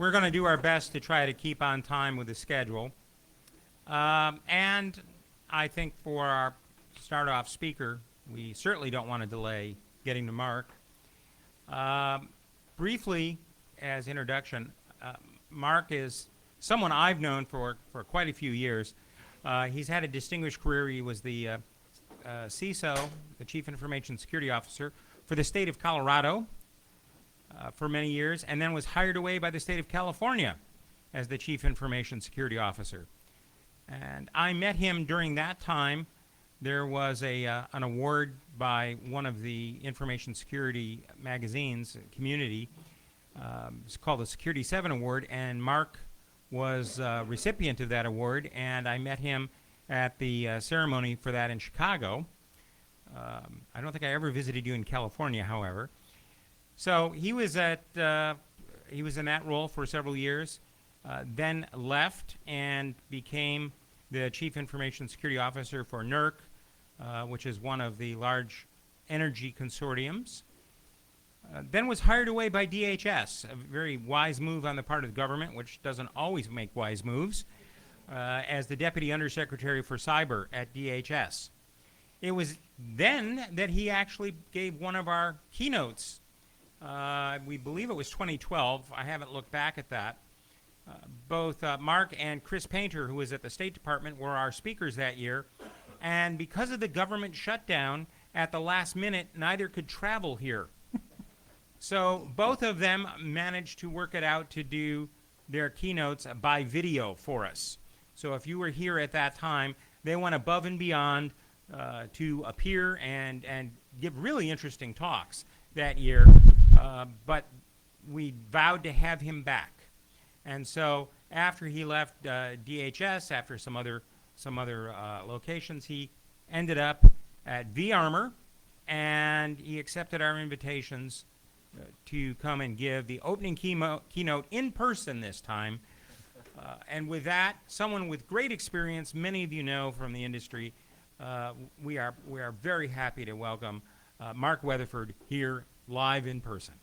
we're going to do our best to try to keep on time with the schedule. And I think for our start-off speaker, we certainly don't want to delay getting to Mark. Briefly, as introduction, Mark is someone I've known for quite a few years. He's had a distinguished career. He was the CISO, the Chief Information Security Officer, for the state of Colorado for many years, and then was hired away by the state of California as the Chief Information Security Officer. And I met him during that time. There was an award by one of the information security magazines, Community. It's called the Security 7 Award, and Mark was a recipient of that award, and I met him at the ceremony for that in Chicago. I don't think I ever visited you in California, however. So he was in that role for several years, then left and became the Chief Information Security Officer for NERC, which is one of the large energy consortiums. Then was hired away by DHS, a very wise move on the part of the government, which doesn't always make wise moves, as the Deputy Undersecretary for Cyber at DHS. It was then that he actually gave one of our keynotes. We believe it was 2012. I haven't looked back at that. Both Mark and Chris Painter, who was at the State Department, were our speakers that year. And because of the government shutdown, at the last minute, neither could travel here. So both of them managed to work it out to do their keynotes by video for us. So if you were here at that time, they went above and beyond to appear and give really interesting talks that year. But we vowed to have him back. And so after he left DHS, after some other locations, he ended up at vArmor, and he accepted our invitations to come and give the opening keynote in person this time. And with that, someone with great experience, many of you know from the industry, we are very happy to welcome Mark Weatherford here live in person.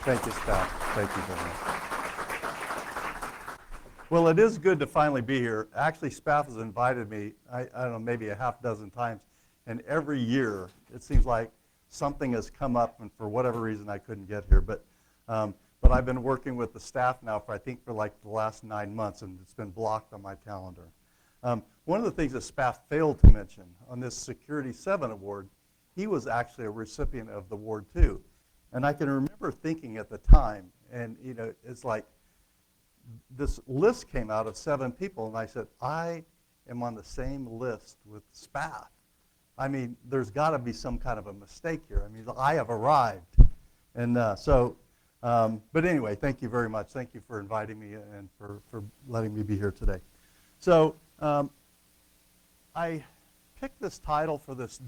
Thank you, Scott. Thank you very much. Well, it is good to finally be here. Actually, SPAF has invited me, I don't know, maybe a half dozen times, and every year it seems like something has come up, and for whatever reason I couldn't get here. But I've been working with the staff now for like the last 9 months, and it's been blocked on my calendar. One of the things that SPAF failed to mention on this Security 7 award, he was actually a recipient of the award too. And I can remember thinking at the time, and it's like this list came out of 7 people, and I said, I am on the same list with SPAF. I mean, there's got to be some kind of a mistake here. I mean, I have arrived. And but anyway, thank you very much. Thank you for inviting me and for letting me be here today. So I picked this title for this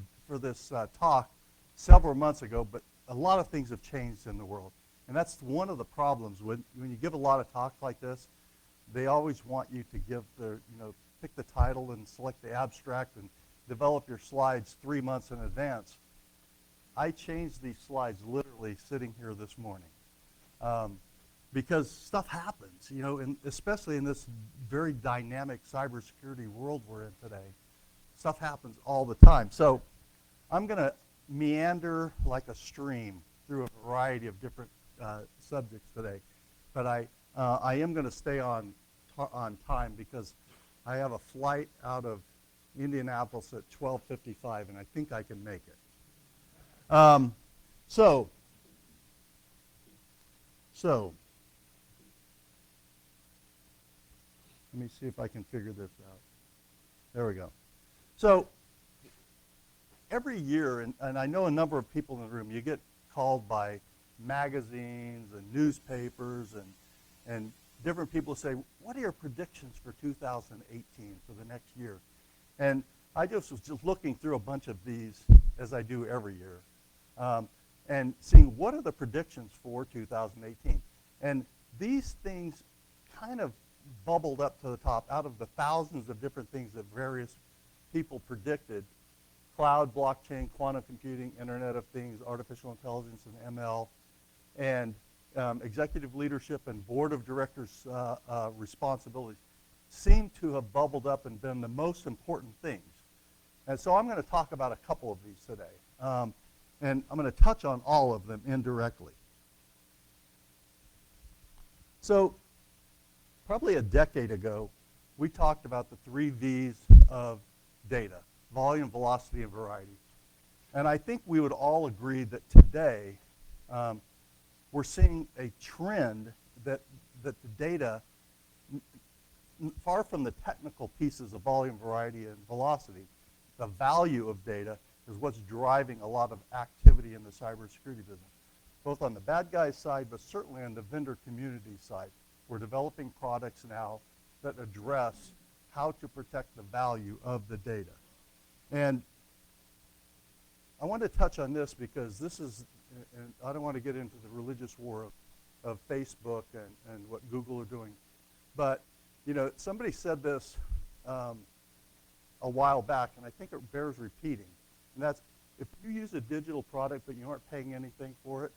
talk several months ago, but a lot of things have changed in the world. And that's one of the problems when you give a lot of talks like this. They always want you to give pick the title and select the abstract and develop your slides 3 months in advance. I changed these slides literally sitting here this morning because stuff happens, and especially in this very dynamic cybersecurity world we're in today. Stuff happens all the time. So I'm going to meander like a stream through a variety of different subjects today, but I am going to stay on time because I have a flight out of Indianapolis at 12:55, and I think I can make it. So let me see if I can figure this out. There we go. So every year, and I know a number of people in the room, you get called by magazines and newspapers and different people say, what are your predictions for 2018, for the next year? And I just was looking through a bunch of these, as I do every year, and seeing what are the predictions for 2018. And these things kind of bubbled up to the top out of the thousands of different things that various people predicted: cloud, blockchain, quantum computing, Internet of Things, artificial intelligence, and ML. And executive leadership and board of directors responsibilities seem to have bubbled up and been the most important things. And so I'm going to talk about a couple of these today. And I'm going to touch on all of them indirectly. So probably a decade ago, we talked about the 3 V's of data: volume, velocity, and variety. And I think we would all agree that today we're seeing a trend that the data, far from the technical pieces of volume, variety, and velocity, the value of data is what's driving a lot of activity in the cybersecurity business, both on the bad guys side, but certainly on the vendor community side. We're developing products now that address how to protect the value of the data. And I want to touch on this because this is, and I don't want to get into the religious war of Facebook and what Google are doing. But, you know, somebody said this a while back, and I think it bears repeating. And that's, if you use a digital product but you aren't paying anything for it,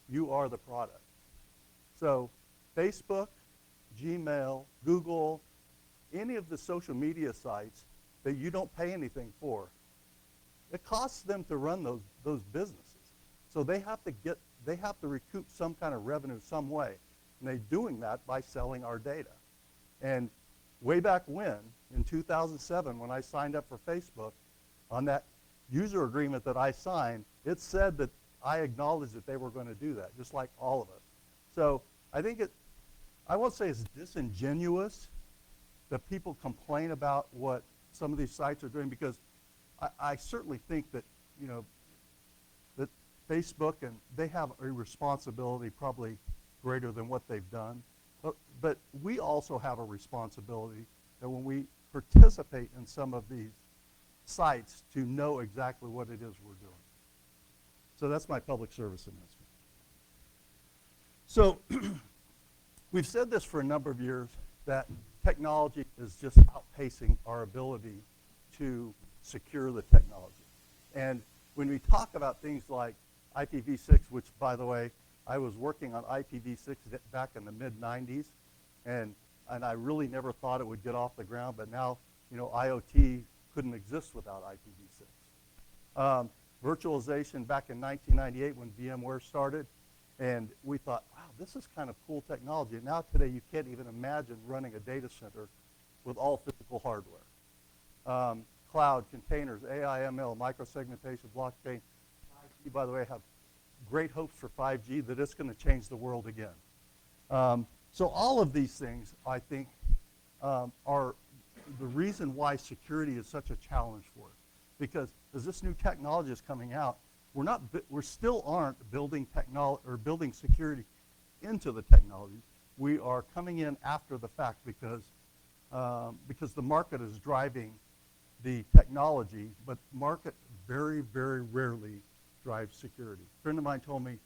you are the product. So Facebook, Gmail, Google, any of the social media sites that you don't pay anything for, it costs them to run those businesses. So they have to recoup some kind of revenue some way. And they're doing that by selling our data. And way back when, in 2007, when I signed up for Facebook, on that user agreement that I signed, it said that I acknowledged that they were going to do that, just like all of us. So I think I won't say it's disingenuous that people complain about what some of these sites are doing, because I certainly think that, you know, that Facebook, and they have a responsibility probably greater than what they've done. But we also have a responsibility that when we participate in some of these sites to know exactly what it is we're doing. So that's my public service announcement. So we've said this for a number of years, that technology is just outpacing our ability to secure the technology. And when we talk about things like IPv6, which, by the way, I was working on IPv6 back in the mid-90s, and I really never thought it would get off the ground, but now, you know, IoT couldn't exist without IPv6. Virtualization back in 1998 when VMware started, and we thought, wow, this is kind of cool technology. And now today you can't even imagine running a data center with all physical hardware. Cloud, containers, AI, ML, microsegmentation, blockchain. 5G, by the way, have great hopes for 5G that it's going to change the world again. So all of these things, I think, are the reason why security is such a challenge for us. Because as this new technology is coming out, we still aren't building technology or building security into the technology. We are coming in after the fact because the market is driving the technology, but market very, very rarely drives security. A friend of mine told me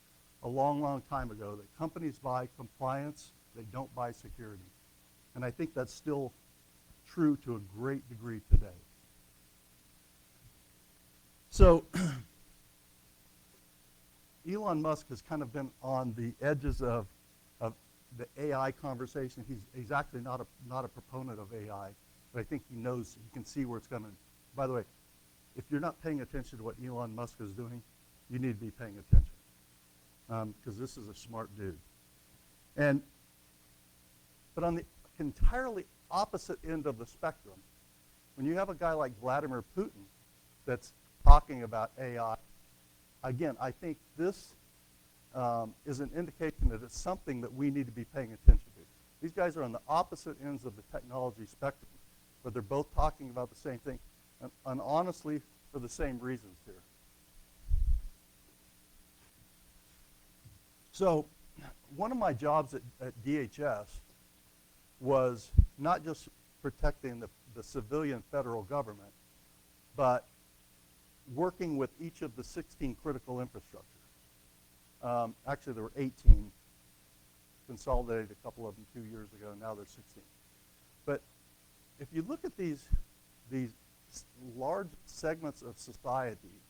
a long, long time ago that companies buy compliance, they don't buy security. And I think that's still true to a great degree today. So Elon Musk has kind of been on the edges of the AI conversation. He's actually not a proponent of AI, but I think he knows, he can see where it's coming. By the way, if you're not paying attention to what Elon Musk is doing, you need to be paying attention, because this is a smart dude. But on the entirely opposite end of the spectrum, when you have a guy like Vladimir Putin that's talking about AI, again, I think this is an indication that it's something that we need to be paying attention to. These guys are on the opposite ends of the technology spectrum, but they're both talking about the same thing, and honestly, for the same reasons here. So one of my jobs at DHS was not just protecting the civilian federal government, but working with each of the 16 critical infrastructures. Actually, there were 18, consolidated a couple of them 2 years ago, and now there's 16. But if you look at these large segments of society,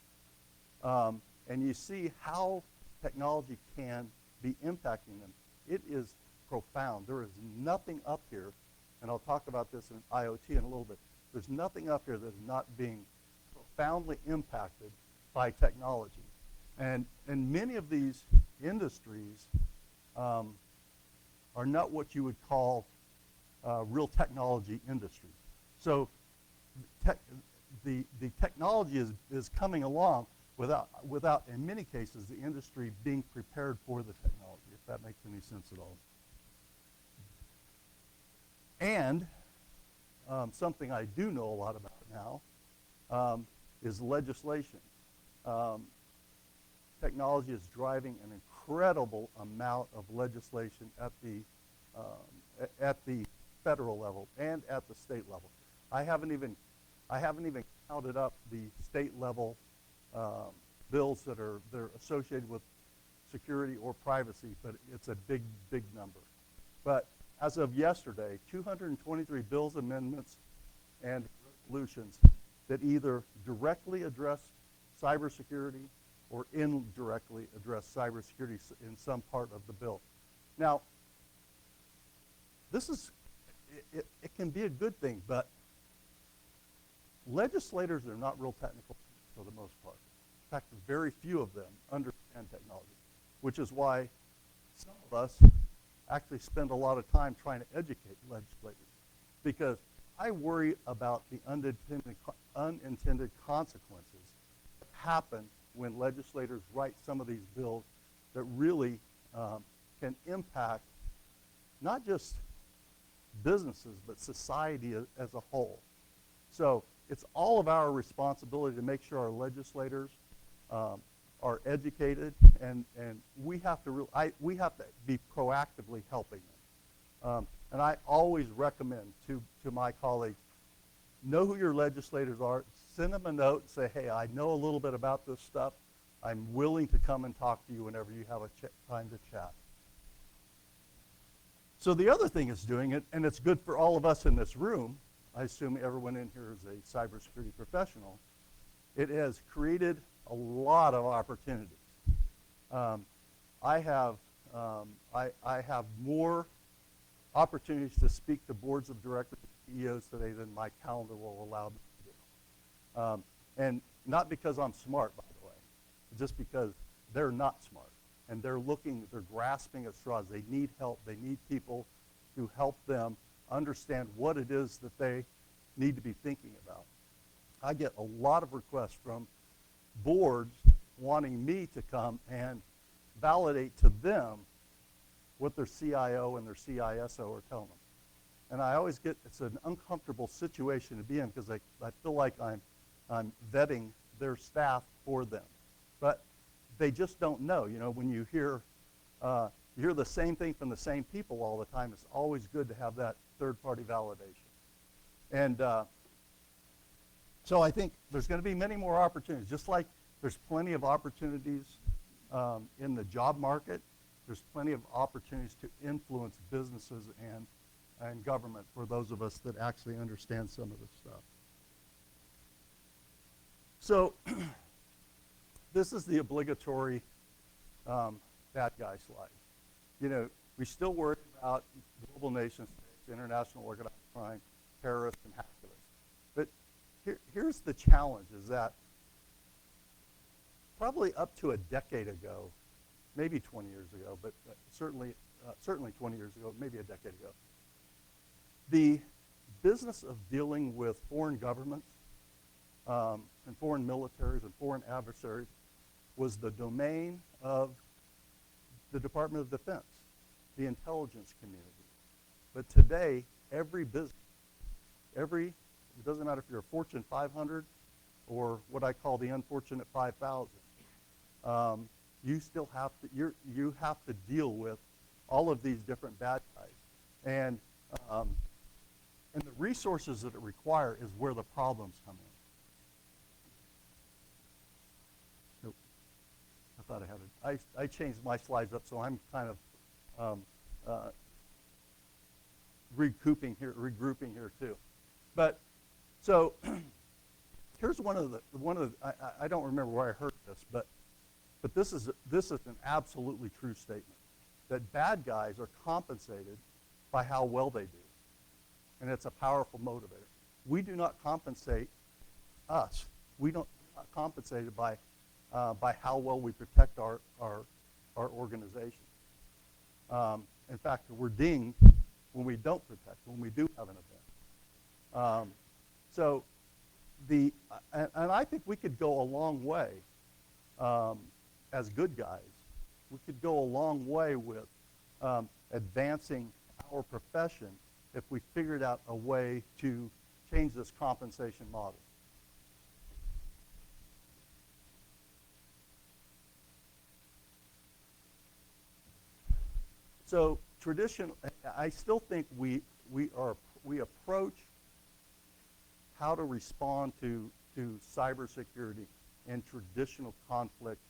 and you see how technology can be impacting them. It is profound. There is nothing up here, and I'll talk about this in IoT in a little bit. There's nothing up here that is not being profoundly impacted by technology. And many of these industries are not what you would call real technology industries. So the technology is coming along without, in many cases, the industry being prepared for the technology, if that makes any sense at all. And something I do know a lot about now is legislation. Technology is driving an incredible amount of legislation at the federal level and at the state level. I haven't even counted up the state level bills that are associated with security or privacy, but it's a big, big number. But as of yesterday, 223 bills, amendments, and resolutions that either directly address cybersecurity or indirectly address cybersecurity in some part of the bill. Now, this is, it can be a good thing, but legislators are not real technical for the most part. In fact, very few of them understand technology, which is why some of us actually spend a lot of time trying to educate legislators, because I worry about the unintended consequences that happen when legislators write some of these bills that really can impact not just businesses, but society as a whole. So it's all of our responsibility to make sure our legislators are educated, and we have to be proactively helping them. And I always recommend to my colleagues, know who your legislators are, send them a note and say, hey, I know a little bit about this stuff. I'm willing to come and talk to you whenever you have a time to chat. So the other thing it's doing, and it's good for all of us in this room, I assume everyone in here is a cybersecurity professional, it has created a lot of opportunities. I have more opportunities to speak to boards of directors and CEOs today than my calendar will allow me to do. And not because I'm smart, by the way, just because they're not smart. And they're grasping at straws. They need help. They need people to help them understand what it is that they need to be thinking about. I get a lot of requests from boards wanting me to come and validate to them what their CIO and their CISO are telling them. And I always get, it's an uncomfortable situation to be in because I feel like I'm vetting their staff for them. But they just don't know. You know, when you hear the same thing from the same people all the time, it's always good to have that third-party validation. And so I think there's going to be many more opportunities. Just like there's plenty of opportunities in the job market, there's plenty of opportunities to influence businesses and government for those of us that actually understand some of this stuff. So this is the obligatory bad guy slide. You know, we still worry about global nation states, international organized crime, terrorists, and hackers. But here's the challenge, is that probably up to a decade ago, maybe 20 years ago, but certainly 20 years ago, maybe a decade ago, the business of dealing with foreign governments and foreign militaries and foreign adversaries was the domain of the Department of Defense, the intelligence community. But today, every business, it doesn't matter if you're a Fortune 500 or what I call the unfortunate 5,000, you still have to, you have to deal with all of these different bad guys. And the resources that it require is where the problems come in. Nope. I thought I had it. I changed my slides up, so I'm kind of regrouping here too. But so here's one of the I don't remember where I heard this, but this is an absolutely true statement. that bad guys are compensated by how well they do. And it's a powerful motivator. We do not compensate us. We don't not compensated by how well we protect our organization. In fact, we're dinged when we don't protect, when we do have an event. And I think we could go a long way as good guys. We could go a long way with advancing our profession if we figured out a way to change this compensation model. So I still think we approach how to respond to cybersecurity in traditional conflict,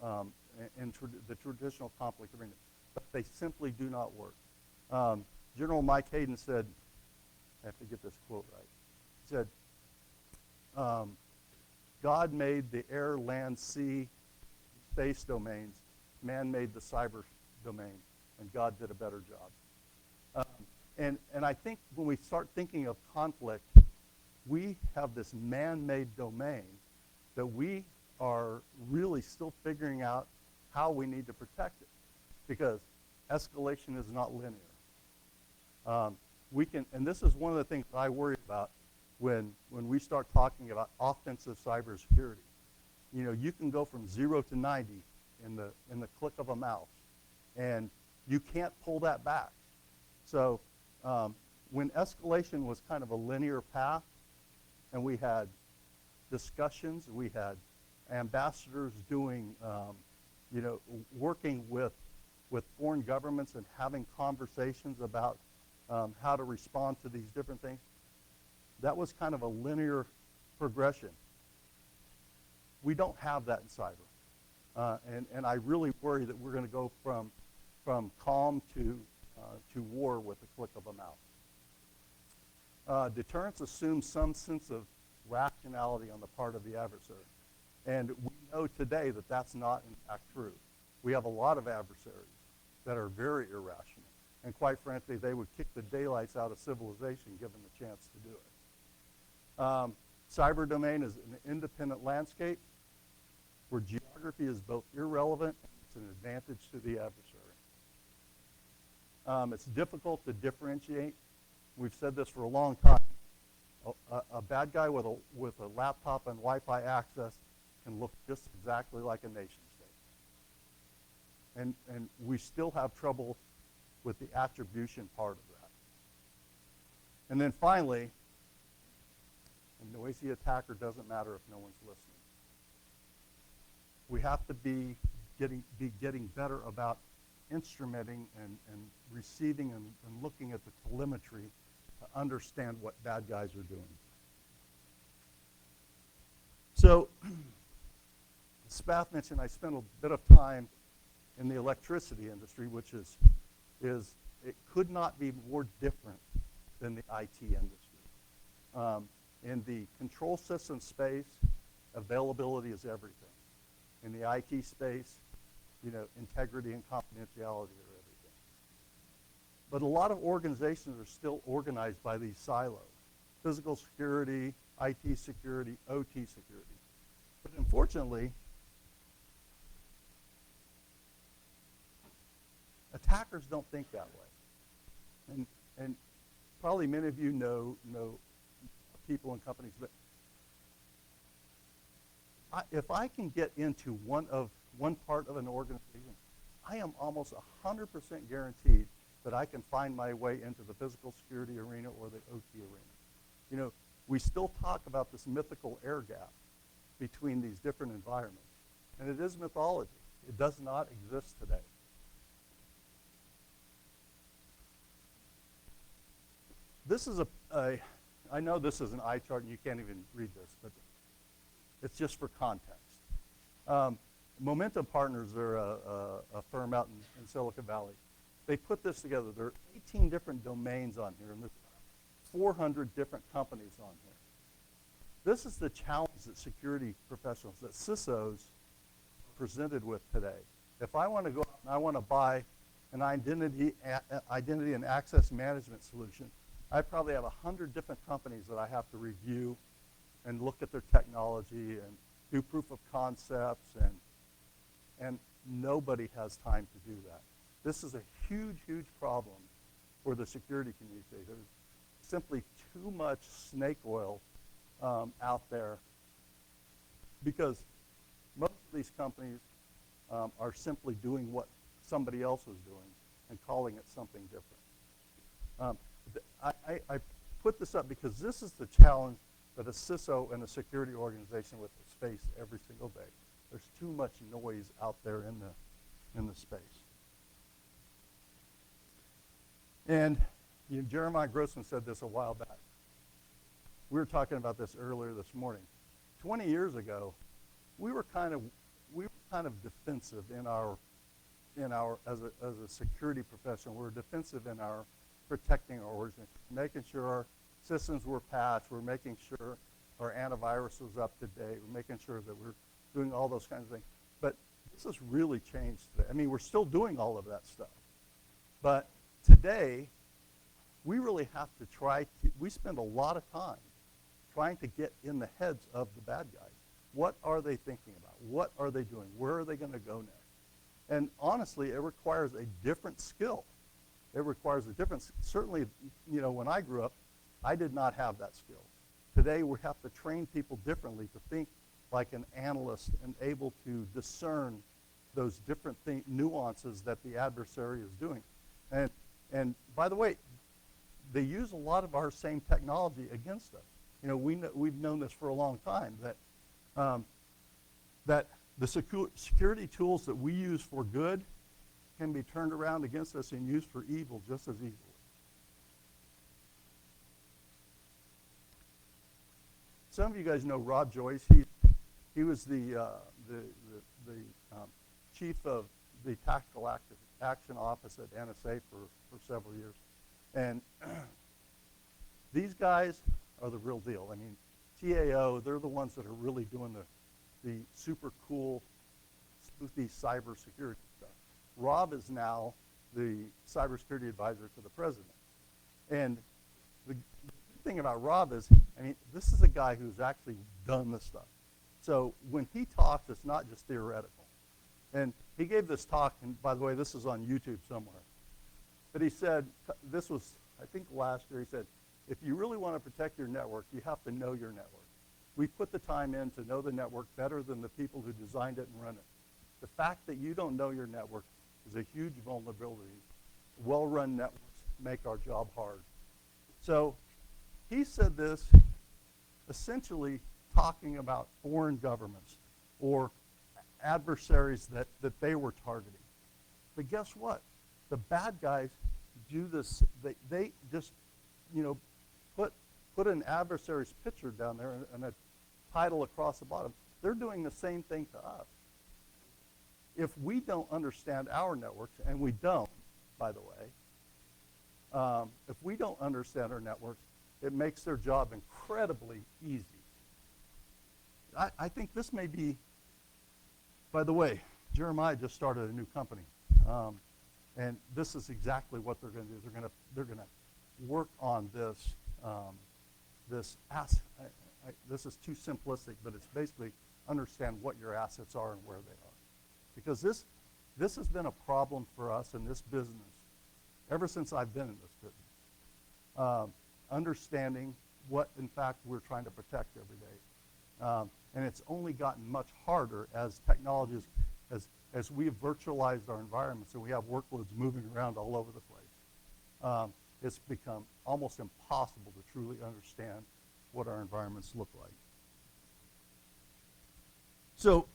the traditional conflict arena, but they simply do not work. General Mike Hayden said, I have to get this quote right. He said, God made the air, land, sea, space domains. Man made the cyber domain, and God did a better job. And I think when we start thinking of conflict, we have this man-made domain that we are really still figuring out how we need to protect it, because escalation is not linear. And this is one of the things that I worry about when we start talking about offensive cybersecurity. You know, you can go from 0 to 90 in the click of a mouse, and you can't pull that back. So when escalation was kind of a linear path, and we had discussions, we had ambassadors doing, working with foreign governments and having conversations about how to respond to these different things. That was kind of a linear progression. We don't have that in cyber. And I really worry that we're going to go from calm to war with the click of a mouse. Deterrence assumes some sense of rationality on the part of the adversary. And we know today that that's not, in fact, true. We have a lot of adversaries that are very irrational. And quite frankly, they would kick the daylights out of civilization given the chance to do it. Cyber domain is an independent landscape where geography is both irrelevant and it's an advantage to the adversary. It's difficult to differentiate. We've said this for a long time. A bad guy with a laptop and Wi-Fi access can look just exactly like a nation state. And we still have trouble with the attribution part of that. And then finally, a noisy attacker doesn't matter if no one's listening. We have to be getting better about instrumenting and receiving and looking at the telemetry to understand what bad guys are doing. So, as Spath mentioned, I spent a bit of time in the electricity industry, which is it could not be more different than the IT industry. In the control system space, availability is everything. In the IT space, integrity and confidentiality are everything. But a lot of organizations are still organized by these silos: physical security, IT security, OT security. But unfortunately, attackers don't think that way. And probably many of you know people and companies, but if I can get into one part of an organization, I am almost 100% guaranteed that I can find my way into the physical security arena or the OT arena. We still talk about this mythical air gap between these different environments, and it is mythology. It does not exist today. This is I know this is an eye chart and you can't even read this, but it's just for context. Momentum Partners are a firm out in Silicon Valley. They put this together. There are 18 different domains on here, and there's 400 different companies on here. This is the challenge that security professionals, that CISOs, are presented with today. If I want to go out and I want to buy an identity and access management solution, I probably have 100 different companies that I have to review and look at their technology and do proof of concepts, and nobody has time to do that. This is a huge, huge problem for the security community. There's simply too much snake oil out there, because most of these companies are simply doing what somebody else is doing and calling it something different. I put this up because this is the challenge that a CISO and a security organization with us face every single day. There's too much noise out there in the space. And Jeremiah Grossman said this a while back. We were talking about this earlier this morning. 20 years ago, we were kind of defensive in our as a security professional. We were defensive in our protecting our organization, making sure our systems were patched. We're making sure our antivirus was up to date. We're making sure that we're doing all those kinds of things. But this has really changed today. I mean, we're still doing all of that stuff. But today, we really have to we spend a lot of time trying to get in the heads of the bad guys. What are they thinking about? What are they doing? Where are they going to go next? And honestly, it requires a different skill. It requires a different, certainly, when I grew up, I did not have that skill. Today, we have to train people differently to think like an analyst and able to discern those different nuances that the adversary is doing. And by the way, they use a lot of our same technology against us. We've known this for a long time, that the security tools that we use for good can be turned around against us and used for evil just as easily. Some of you guys know Rob Joyce. He was the chief of the Tactical Action Office at NSA for several years. And these guys are the real deal. I mean, TAO, they're the ones that are really doing the super cool, spoofy cybersecurity stuff. Rob is now the cybersecurity advisor to the president. And the good thing about Rob is, I mean, this is a guy who's actually done this stuff. So when he talks, it's not just theoretical. And he gave this talk, and by the way, this is on YouTube somewhere. But he said, this was, I think last year, he said, if you really want to protect your network, you have to know your network. We put the time in to know the network better than the people who designed it and run it. The fact that you don't know your network is a huge vulnerability. Well-run networks make our job hard. So he said this essentially talking about foreign governments or adversaries that they were targeting. But guess what? The bad guys do this. They just, put an adversary's picture down there and a title across the bottom. They're doing the same thing to us. If we don't understand our networks, and we don't, by the way, if we don't understand our networks, it makes their job incredibly easy. I think this may be, by the way, Jeremiah just started a new company. And this is exactly what they're going to do. They're going to work on this. This is too simplistic, but it's basically understand what your assets are and where they are, because this has been a problem for us in this business ever since I've been in this business. Understanding what, in fact, we're trying to protect every day, and it's only gotten much harder as technologies as we have virtualized our environments and we have workloads moving around all over the place. It's become almost impossible to truly understand what our environments look like. So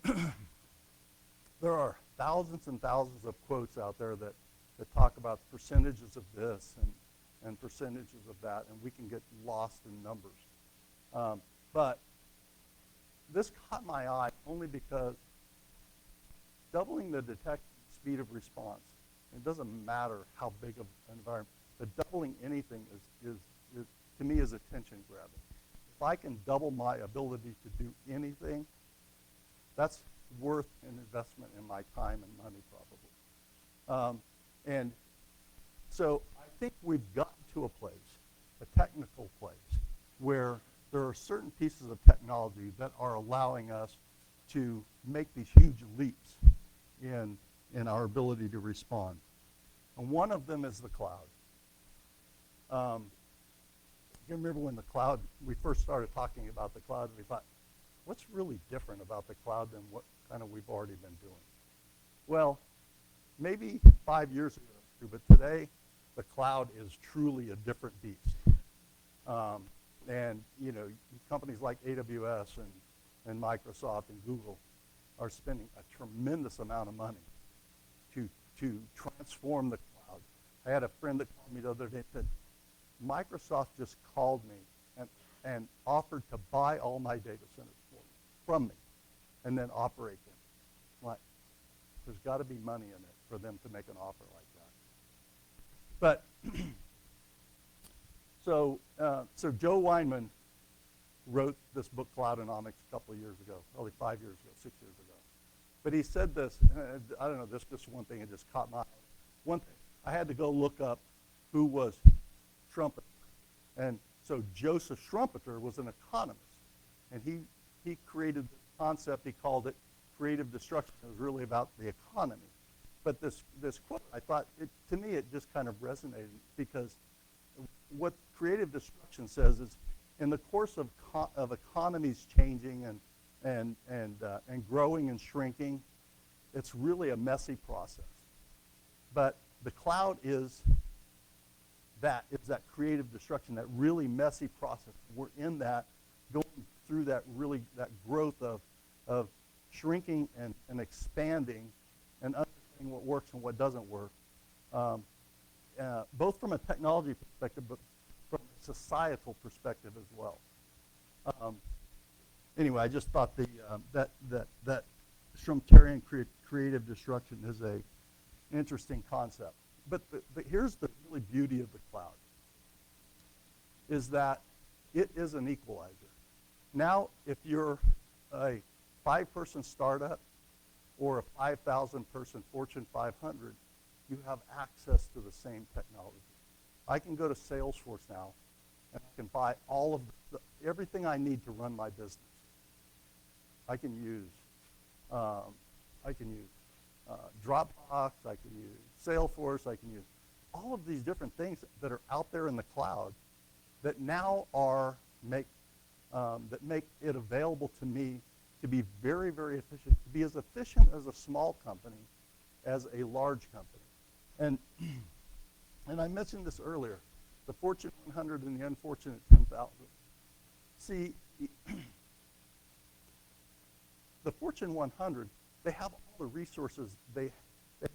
there are thousands and thousands of quotes out there that talk about percentages of this and percentages of that, and we can get lost in numbers. But this caught my eye only because doubling the detection speed of response, it doesn't matter how big of an environment, but doubling anything is to me is attention grabbing. If I can double my ability to do anything, that's worth an investment in my time and money probably. And so I think we've gotten to a place, a technical place, where there are certain pieces of technology that are allowing us to make these huge leaps in our ability to respond. And one of them is the cloud. You remember when we first started talking about the cloud, we thought, what's really different about the cloud than what kind of we've already been doing? Well, maybe 5 years ago, but today the cloud is truly a different beast. And companies like AWS and Microsoft and Google are spending a tremendous amount of money to transform the cloud. I had a friend that called me the other day and said, Microsoft just called me and offered to buy all my data centers from me and then operate them. Like, there's got to be money in it for them to make an offer like that. But so Joe Weinman wrote this book, Cloudonomics, a couple of years ago, probably 5 years ago, 6 years ago. But he said this, I don't know, this just one thing that just caught my eye. One thing, I had to go look up who was Schumpeter. And so Joseph Schumpeter was an economist. And he created this concept, he called it creative destruction. It was really about the economy. But this quote, I thought, to me, it just kind of resonated, because what creative destruction says is, in the course of economies changing and growing and shrinking, it's really a messy process. But the cloud is that creative destruction, that really messy process. We're in that, going through that growth of shrinking and expanding and understanding what works and what doesn't work, both from a technology perspective, but from a societal perspective as well. Anyway, I just thought that Schumpeterian creative destruction is an interesting concept. But here's the really beauty of the cloud, is that it is an equalizer. Now, if you're a 5-person startup or a 5,000-person Fortune 500, you have access to the same technology. I can go to Salesforce now, and I can buy all of everything I need to run my business. I can use Dropbox, I can use Salesforce, I can use all of these different things that are out there in the cloud that now that make it available to me to be very, very efficient, to be as efficient as a small company as a large company. And I mentioned this earlier, the Fortune 100 and the unfortunate 10,000. See, the Fortune 100, they have all the resources, they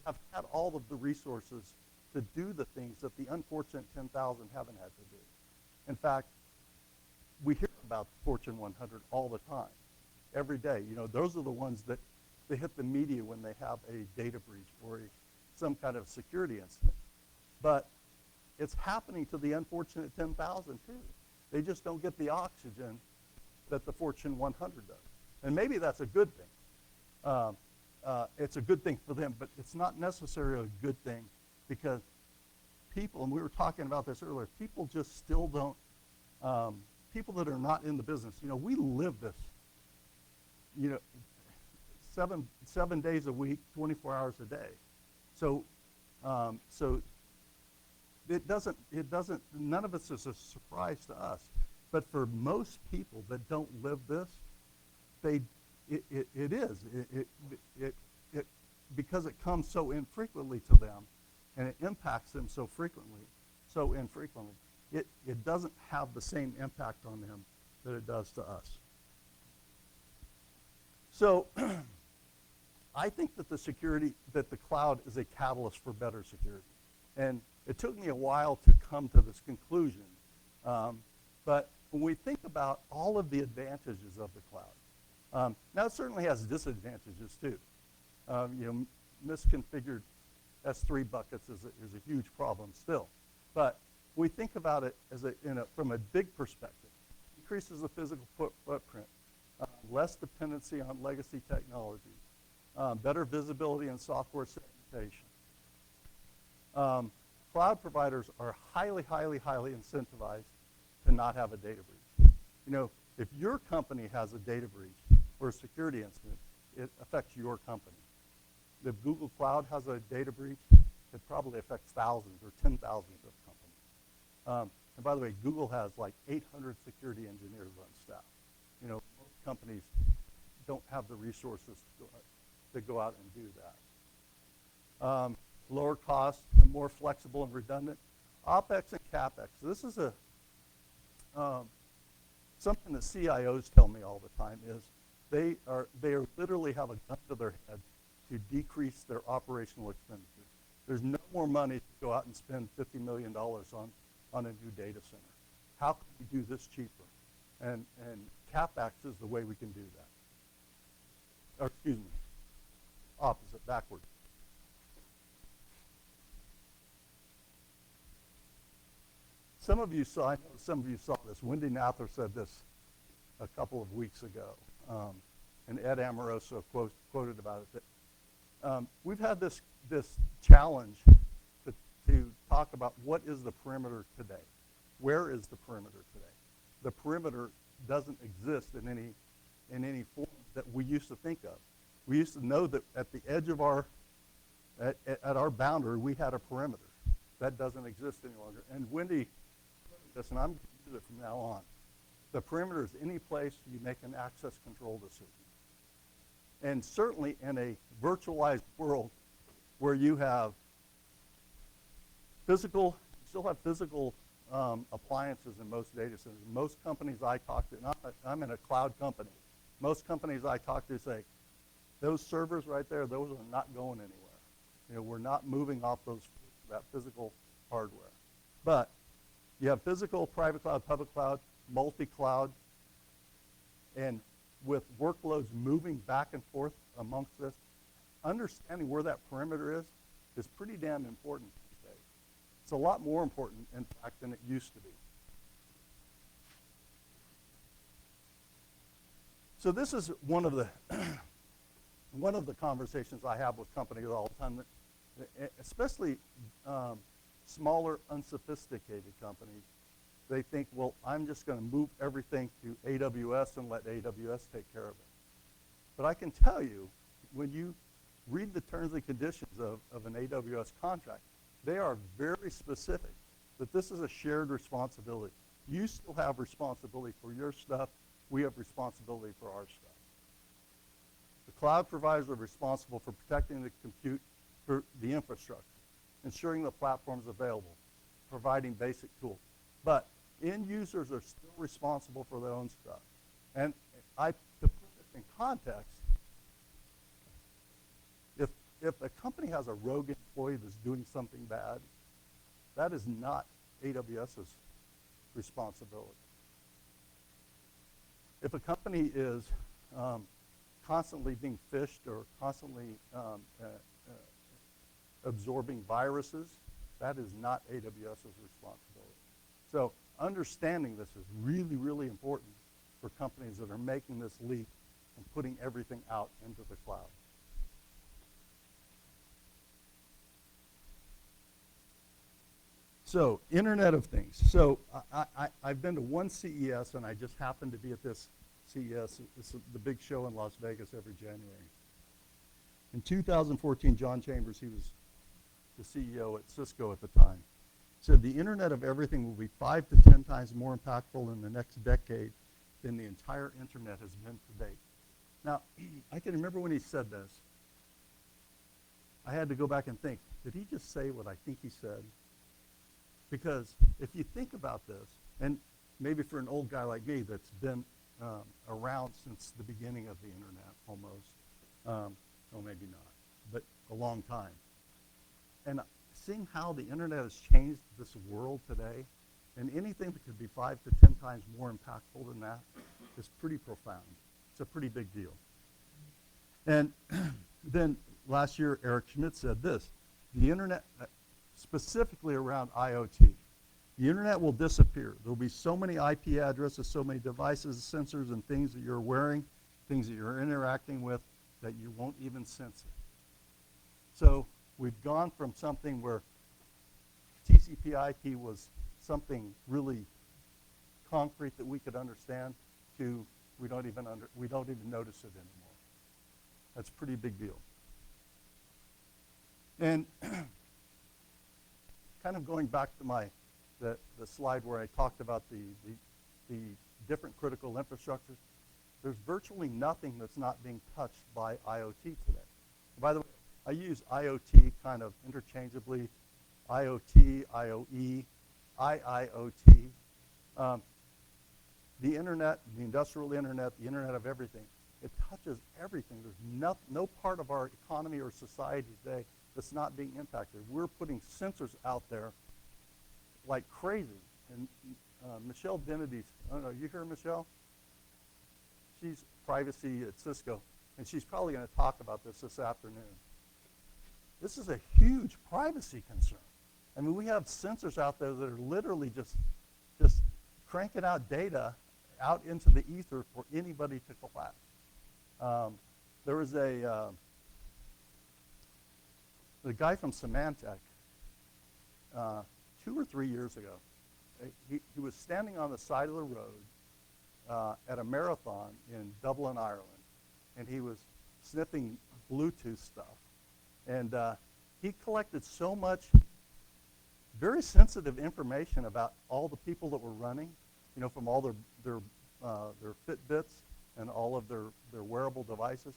have had all of the resources to do the things that the unfortunate 10,000 haven't had to do. In fact, we hear about the Fortune 100 all the time, every day. Those are the ones that they hit the media when they have a data breach or some kind of security incident. But it's happening to the unfortunate 10,000 too. They just don't get the oxygen that the Fortune 100 does. And maybe that's a good thing. It's a good thing for them, but it's not necessarily a good thing, because people, and we were talking about this earlier, people just still don't, people that are not in the business, we live this, 7 days a week, 24 hours a day. So none of this is a surprise to us. But for most people that don't live this, it is. Because it comes so infrequently to them, and it impacts them so infrequently, it doesn't have the same impact on them that it does to us. So I think that the cloud is a catalyst for better security. And it took me a while to come to this conclusion. But when we think about all of the advantages of the cloud, now it certainly has disadvantages too. Misconfigured S3 buckets is a huge problem still. But we think about it from a big perspective. Increases the physical footprint, less dependency on legacy technologies, better visibility and software segmentation. Cloud providers are highly, highly, highly incentivized to not have a data breach. You know, if your company has a data breach or a security incident, it affects your company. If Google Cloud has a data breach, it probably affects thousands or 10,000 of companies. And by the way, Google has like 800 security engineers on staff. You know, most companies don't have the resources to go out and do that. Lower cost, more flexible and redundant. OpEx and CapEx. So this is something that CIOs tell me all the time is they literally have a gun to their head to decrease their operational expenditures. There's no more money to go out and spend $50 million on a new data center. How can we do this cheaper? And CapEx is the way we can do that. Or excuse me, opposite, backward. Some of you saw this. Wendy Nather said this a couple of weeks ago, and Ed Amoroso quoted about it. That we've had this challenge to talk about what is the perimeter today. Where is the perimeter today? The perimeter doesn't exist in any form that we used to think of. We used to know that at the edge of at our boundary, we had a perimeter. That doesn't exist any longer. And Wendy, and I'm going to use it from now on. The perimeter is any place you make an access control decision. And certainly in a virtualized world where you have still have physical appliances in most data centers. Most companies I talk to, and I'm in a cloud company, most companies I talk to say, those servers right there, those are not going anywhere. You know, we're not moving off that physical hardware. But you have physical, private cloud, public cloud, multi-cloud, and with workloads moving back and forth amongst this, understanding where that perimeter is pretty damn important these days. It's a lot more important, in fact, than it used to be. So this is one of the conversations I have with companies all the time, especially smaller, unsophisticated companies. They think, well, I'm just going to move everything to AWS and let AWS take care of it. But I can tell you, when you read the terms and conditions of an AWS contract, they are very specific that this is a shared responsibility. You still have responsibility for your stuff. We have responsibility for our stuff. The cloud providers are responsible for protecting the compute, for the infrastructure, ensuring the platform is available, providing basic tools. But end users are still responsible for their own stuff. And to put this in context, if a company has a rogue employee that's doing something bad, that is not AWS's responsibility. If a company is constantly being phished or constantly absorbing viruses, that is not AWS's responsibility. So understanding this is really, really important for companies that are making this leap and putting everything out into the cloud. So Internet of Things. So I've been to one CES, and I just happened to be at this CES. It's the big show in Las Vegas every January. In 2014, John Chambers, he was the CEO at Cisco at the time, said the Internet of Everything will be 5 to 10 times more impactful in the next decade than the entire Internet has been to date. Now, I can remember when he said this. I had to go back and think, did he just say what I think he said? Because if you think about this, and maybe for an old guy like me that's been around since the beginning of the Internet almost, well, maybe not, but a long time. And seeing how the Internet has changed this world today, and anything that could be 5 to 10 times more impactful than that is pretty profound. It's a pretty big deal. And then last year, Eric Schmidt said this, the Internet, specifically around IoT, the Internet will disappear. There will be so many IP addresses, so many devices, sensors, and things that you're wearing, things that you're interacting with, that you won't even sense it. So we've gone from something where TCP/IP was something really concrete that we could understand, to we don't even notice it anymore. That's a pretty big deal. And kind of going back to the slide where I talked about the different critical infrastructures, there's virtually nothing that's not being touched by IoT today. By the way, I use IoT kind of interchangeably, IoT, IOE, IIoT. The internet, the industrial internet, the internet of everything, it touches everything. There's no part of our economy or society today that's not being impacted. We're putting sensors out there like crazy. And Michelle Dennedy's, I don't know, you hear Michelle? She's privacy at Cisco, and she's probably going to talk about this afternoon. This is a huge privacy concern. I mean, we have sensors out there that are literally just cranking out data out into the ether for anybody to collect. There was the guy from Symantec 2 or 3 years ago. He was standing on the side of the road at a marathon in Dublin, Ireland, and he was sniffing Bluetooth stuff. And he collected so much very sensitive information about all the people that were running, you know, from all their Fitbits and all of their wearable devices.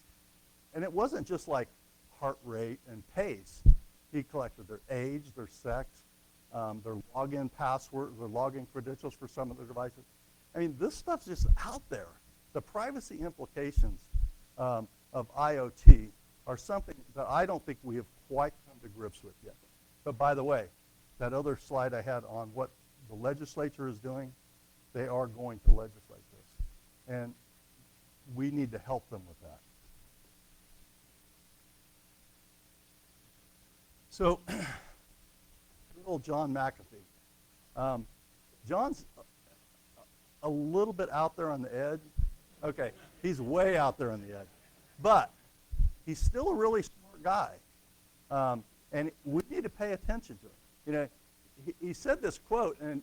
And it wasn't just like heart rate and pace. He collected their age, their sex, their login password, their login credentials for some of their devices. I mean, this stuff's just out there. The privacy implications of IoT are something that I don't think we have quite come to grips with yet. But by the way, that other slide I had on what the legislature is doing, they are going to legislate this. And we need to help them with that. So, good old John McAfee. John's a little bit out there on the edge. Okay, he's way out there on the edge. But he's still a really smart guy. And we need to pay attention to it. You know, he said this quote, and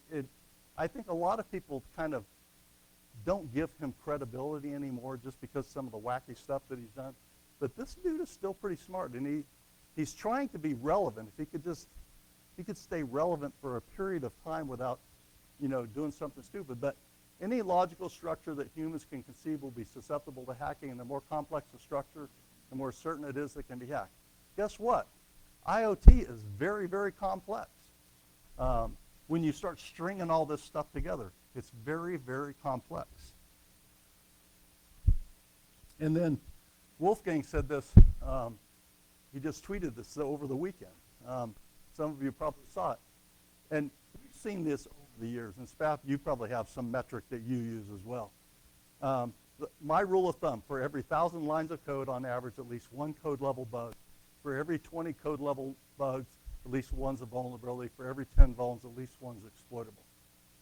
I think a lot of people kind of don't give him credibility anymore just because some of the wacky stuff that he's done. But this dude is still pretty smart, and he's trying to be relevant. If he could stay relevant for a period of time without, you know, doing something stupid. But any logical structure that humans can conceive will be susceptible to hacking, and the more complex the structure, the more certain it is that it can be hacked. Guess what? IoT is very, very complex. When you start stringing all this stuff together, it's very, very complex. And then Wolfgang said this, he just tweeted this over the weekend. Some of you probably saw it. And we've seen this over the years. And Spaff, you probably have some metric that you use as well. My rule of thumb, for every 1,000 lines of code, on average, at least one code level bug. For every 20 code level bugs, at least one's a vulnerability. For every 10 vulns, at least one's exploitable.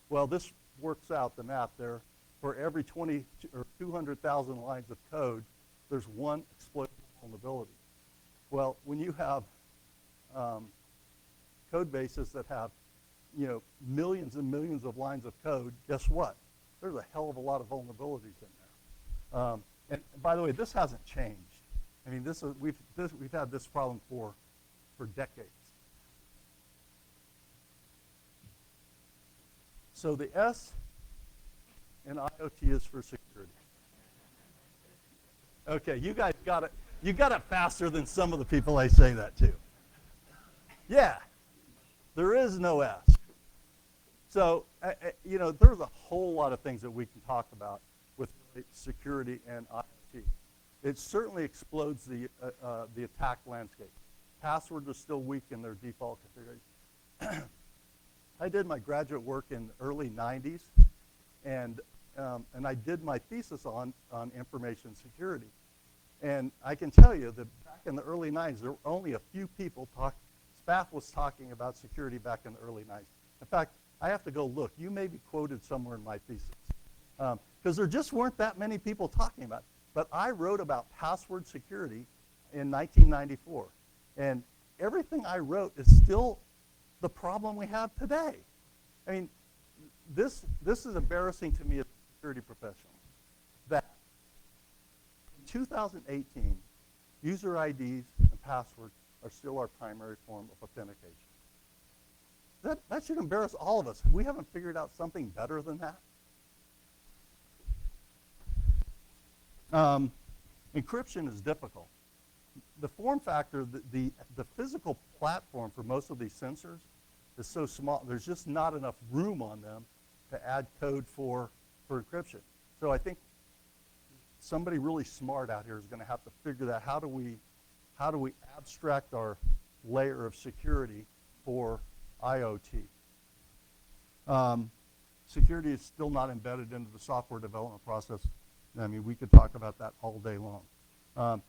Well, this works out the math there. For every 20 or 200,000 lines of code, there's one exploitable vulnerability. Well, when you have code bases that have, you know, millions and millions of lines of code, guess what? There's a hell of a lot of vulnerabilities in there. And by the way, this hasn't changed. I mean, we've had this problem for decades. So the S in IoT is for security. Okay, you guys got it. You got it faster than some of the people I say that to. Yeah, there is no S. So, you know, there's a whole lot of things that we can talk about with security and IoT. It certainly explodes the attack landscape. Passwords are still weak in their default configuration. I did my graduate work in the early 90s, and I did my thesis on information security. And I can tell you that back in the early 90s, there were only a few people Spaff was talking about security back in the early 90s. In fact, I have to go look. You may be quoted somewhere in my thesis. Because there just weren't that many people talking about it. But I wrote about password security in 1994. And everything I wrote is still the problem we have today. I mean, this is embarrassing to me as a security professional, that in 2018, user IDs and passwords are still our primary form of authentication. That should embarrass all of us. We haven't figured out something better than that. Encryption is difficult. The form factor, the physical platform for most of these sensors is so small, there's just not enough room on them to add code for encryption. So I think somebody really smart out here is going to have to figure that how do we abstract our layer of security for IoT. Security is still not embedded into the software development process. I mean, we could talk about that all day long.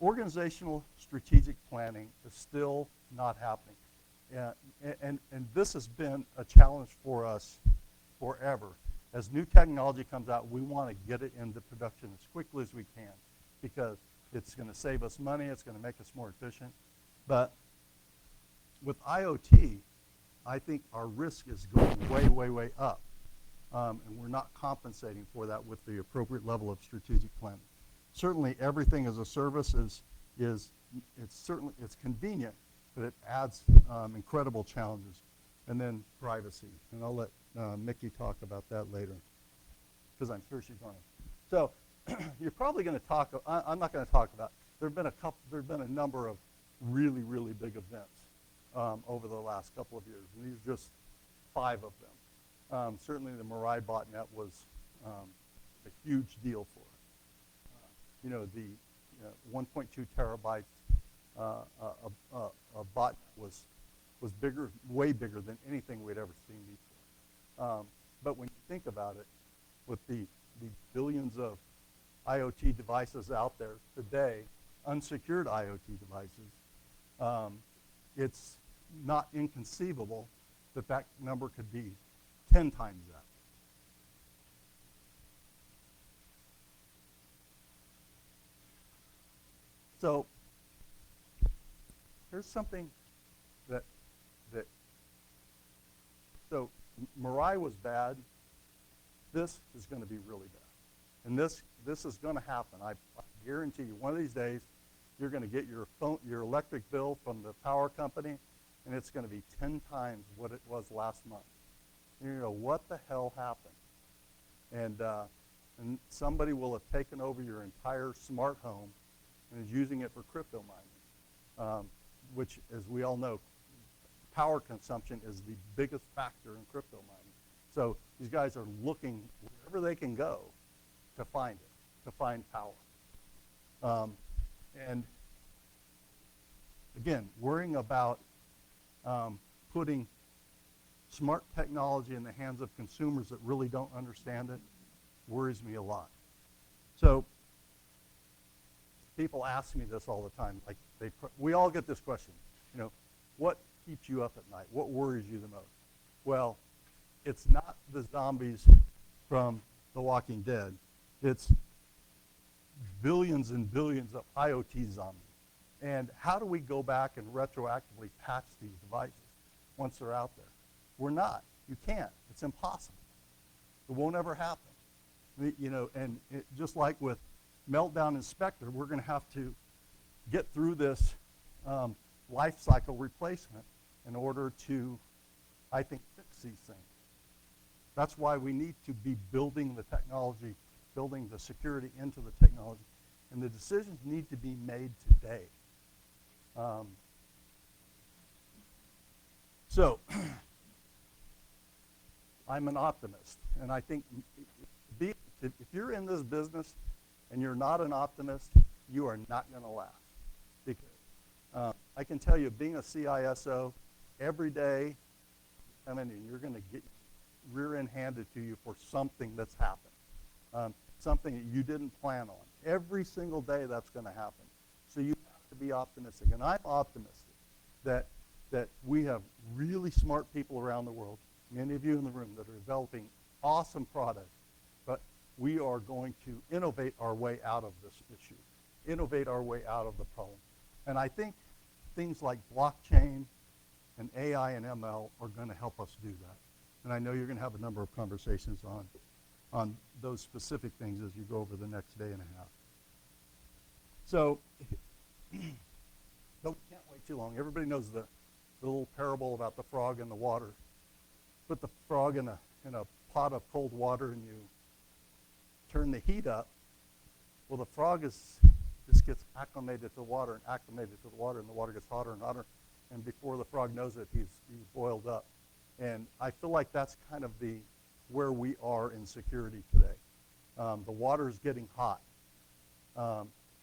Organizational strategic planning is still not happening. And this has been a challenge for us forever. As new technology comes out, we want to get it into production as quickly as we can because it's going to save us money, it's going to make us more efficient. But with IoT, I think our risk is going way, way, way up. And we're not compensating for that with the appropriate level of strategic planning. Certainly, everything as a service it's convenient, but it adds incredible challenges. And then privacy, and I'll let Mickey talk about that later, because I'm sure she's going to. So, you're probably going to talk. I'm not going to talk about. There've been a number of really, really big events over the last couple of years, and these are just 5 of them. Certainly, the Mirai botnet was a huge deal for us. The 1.2 terabytes a botnet was bigger, way bigger than anything we'd ever seen before. But when you think about it, with the billions of IoT devices out there today, unsecured IoT devices, it's not inconceivable that number could be 10 times that. So here's something so Mirai was bad. This is going to be really bad. And this is going to happen. I guarantee you, one of these days, you're going to get your electric bill from the power company, and it's going to be 10 times what it was last month. And you're going to go, what the hell happened? And somebody will have taken over your entire smart home and is using it for crypto mining, which, as we all know, power consumption is the biggest factor in crypto mining. So these guys are looking wherever they can go to find it, to find power. And again, worrying about putting smart technology in the hands of consumers that really don't understand it worries me a lot. So people ask me this all the time. Like we all get this question, what keeps you up at night? What worries you the most? Well, it's not the zombies from The Walking Dead. It's billions and billions of IoT zombies. And how do we go back and retroactively patch these devices once they're out there? We're not. You can't. It's impossible. It won't ever happen. And just like with Meltdown Inspector, we're going to have to get through this life cycle replacement in order to, I think, fix these things. That's why we need to be building the technology, building the security into the technology. And the decisions need to be made today. So I'm an optimist. And I think if you're in this business and you're not an optimist, you are not going to last. Because I can tell you, being a CISO, every day, and you're going to get rear-end handed to you for something that's happened, something that you didn't plan on. Every single day that's going to happen. So you have to be optimistic. And I'm optimistic that we have really smart people around the world, many of you in the room, that are developing awesome products, but we are going to innovate our way out of this issue, innovate our way out of the problem. And I think things like blockchain And AI and ML are going to help us do that. And I know you're going to have a number of conversations on those specific things as you go over the next day and a half. So, but we can't wait too long. Everybody knows the little parable about the frog and the water. Put the frog in a pot of cold water and you turn the heat up. Well, the frog just gets acclimated to the water and acclimated to the water, and the water gets hotter and hotter. And before the frog knows it, he's boiled up. And I feel like that's kind of where we are in security today. The water is getting hot,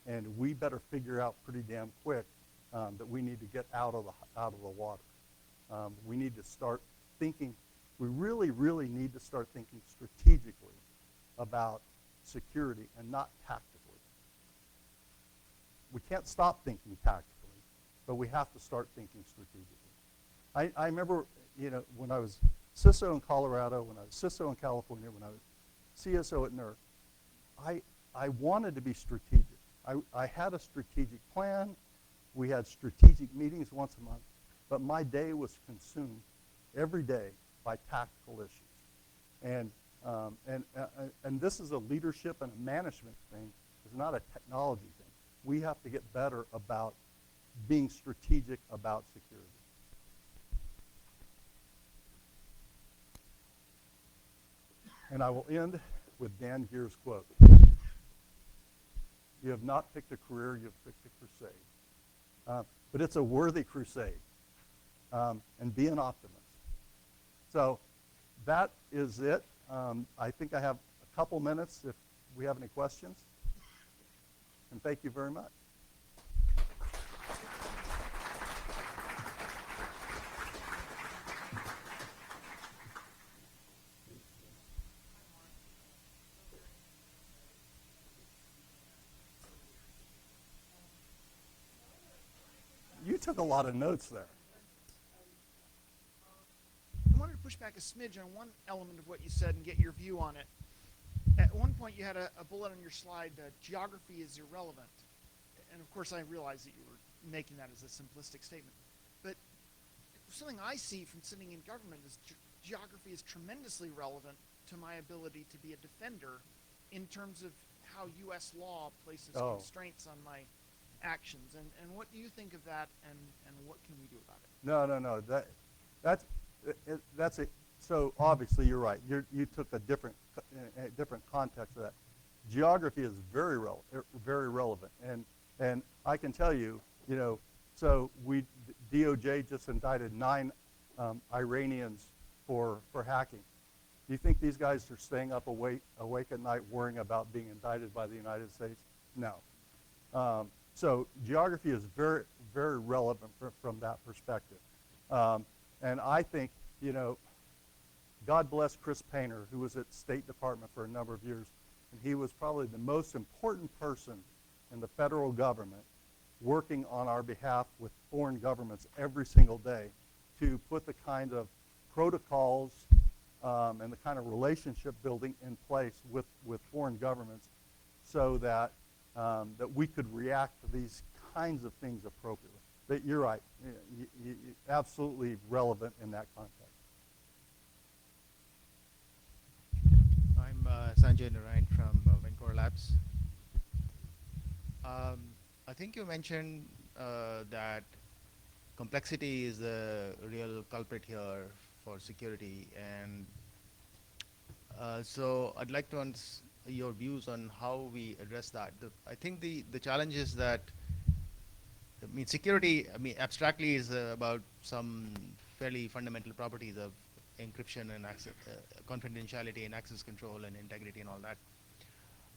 and we better figure out pretty damn quick that we need to get out of the water. We need to start thinking. We really, really need to start thinking strategically about security and not tactically. We can't stop thinking tactically, but we have to start thinking strategically. I remember, when I was CISO in Colorado, when I was CISO in California, when I was CSO at NERC, I wanted to be strategic. I had a strategic plan. We had strategic meetings once a month, but my day was consumed every day by tactical issues. And this is a leadership and a management thing. It's not a technology thing. We have to get better about being strategic about security. And I will end with Dan Geer's quote. You have not picked a career, you have picked a crusade. But it's a worthy crusade. And be an optimist. So that is it. I think I have a couple minutes if we have any questions. And thank you very much. You took a lot of notes there. I wanted to push back a smidge on one element of what you said and get your view on it. At one point, you had a bullet on your slide that geography is irrelevant. And of course, I realize that you were making that as a simplistic statement. But something I see from sitting in government is geography is tremendously relevant to my ability to be a defender in terms of how U.S. law places constraints on my actions. And what do you think of that, and what can we do about it? No. That's it. So obviously you're right. You took a different context of that. Geography is very relevant, and I can tell you, so DOJ just indicted 9 Iranians for hacking. Do you think these guys are staying up awake at night worrying about being indicted by the United States? No. So geography is very, very relevant from that perspective. And I think, God bless Chris Painter, who was at State Department for a number of years, and he was probably the most important person in the federal government working on our behalf with foreign governments every single day to put the kind of protocols and the kind of relationship building in place with foreign governments so that we could react to these kinds of things appropriately. But you're right, absolutely relevant in that context. I'm Sanjay Narayan from Vancouver Labs. I think you mentioned that complexity is the real culprit here for security, and so I'd like to your views on how we address that. I think the challenge is that, security, abstractly is about some fairly fundamental properties of encryption and access, confidentiality and access control and integrity and all that.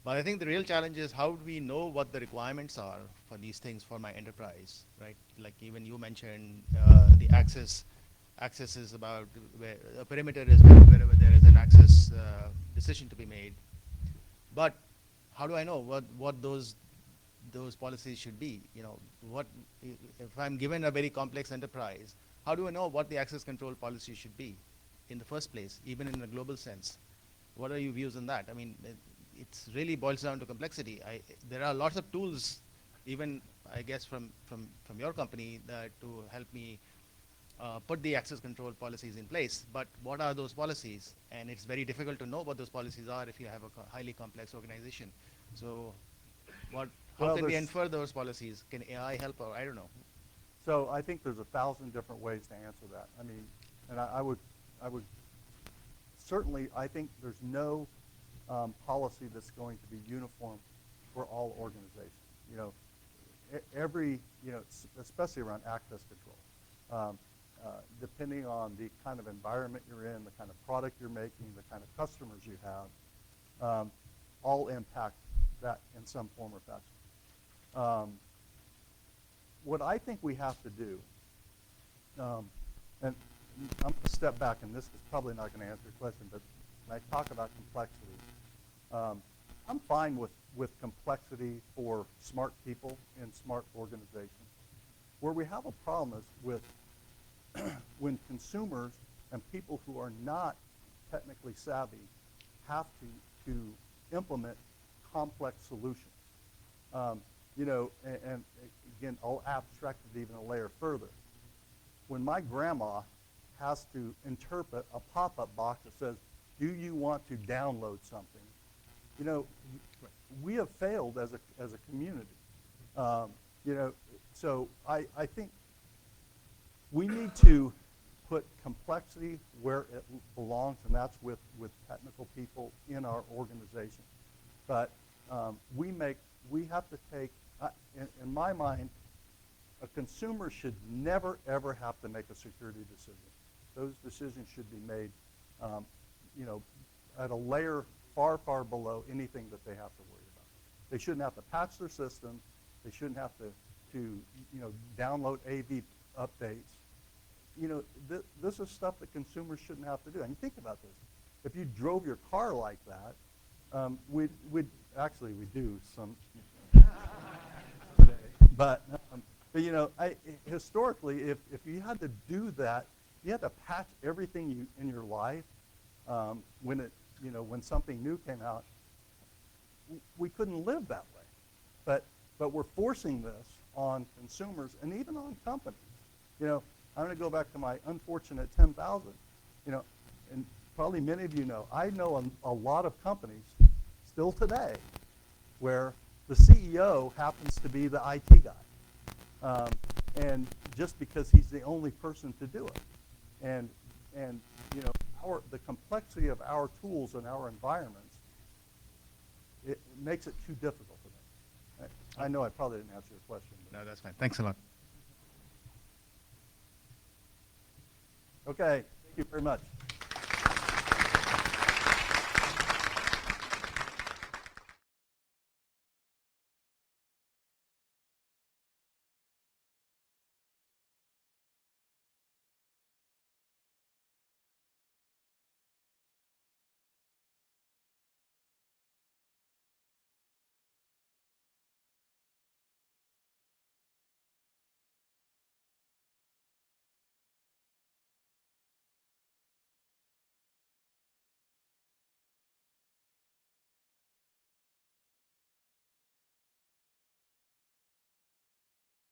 But I think the real challenge is how do we know what the requirements are for these things for my enterprise, right? Like even you mentioned the access is about where a perimeter is wherever there is an access decision to be made. But how do I know what those policies should be? What if I'm given a very complex enterprise? How do I know what the access control policy should be in the first place, even in a global sense? What are your views on that? It really boils down to complexity. There are lots of tools, even I guess from your company, that to help me put the access control policies in place, but what are those policies? And it's very difficult to know what those policies are if you have a highly complex organization. So how Well, can we there's- infer those policies? Can AI help, or I don't know. So I think there's 1,000 different ways to answer that. I mean, and I would certainly, I think there's no policy that's going to be uniform for all organizations. You know, every, you know, especially around access control, depending on the kind of environment you're in, the kind of product you're making, the kind of customers you have, all impact that in some form or fashion. What I think we have to do, and I'm going to step back, and this is probably not going to answer your question, but when I talk about complexity, I'm fine with complexity for smart people in smart organizations. Where we have a problem is with when consumers and people who are not technically savvy have to implement complex solutions. You know, and again, I'll abstract it even a layer further. When my grandma has to interpret a pop-up box that says, do you want to download something? You know, we have failed as a community. You know, so I think we need to put complexity where it belongs, and that's with technical people in our organization. But we have to take, in my mind, a consumer should never, ever have to make a security decision. Those decisions should be made, you know, at a layer far, far below anything that they have to worry about. They shouldn't have to patch their system. They shouldn't have to you know, download AV updates. You know, this is stuff that consumers shouldn't have to do. And you think about this. If you drove your car like that, we do some today. But you know, historically, if you had to do that, you had to patch everything in your life when something new came out. We couldn't live that way. But we're forcing this on consumers and even on companies. You know, I'm going to go back to my unfortunate 10,000. You know, and probably many of you know, I know a lot of companies still today where the CEO happens to be the IT guy, and just because he's the only person to do it, and you know, the complexity of our tools and our environments, it makes it too difficult for them. I know I probably didn't answer your question. No, that's fine. Thanks a lot. Okay, thank you very much.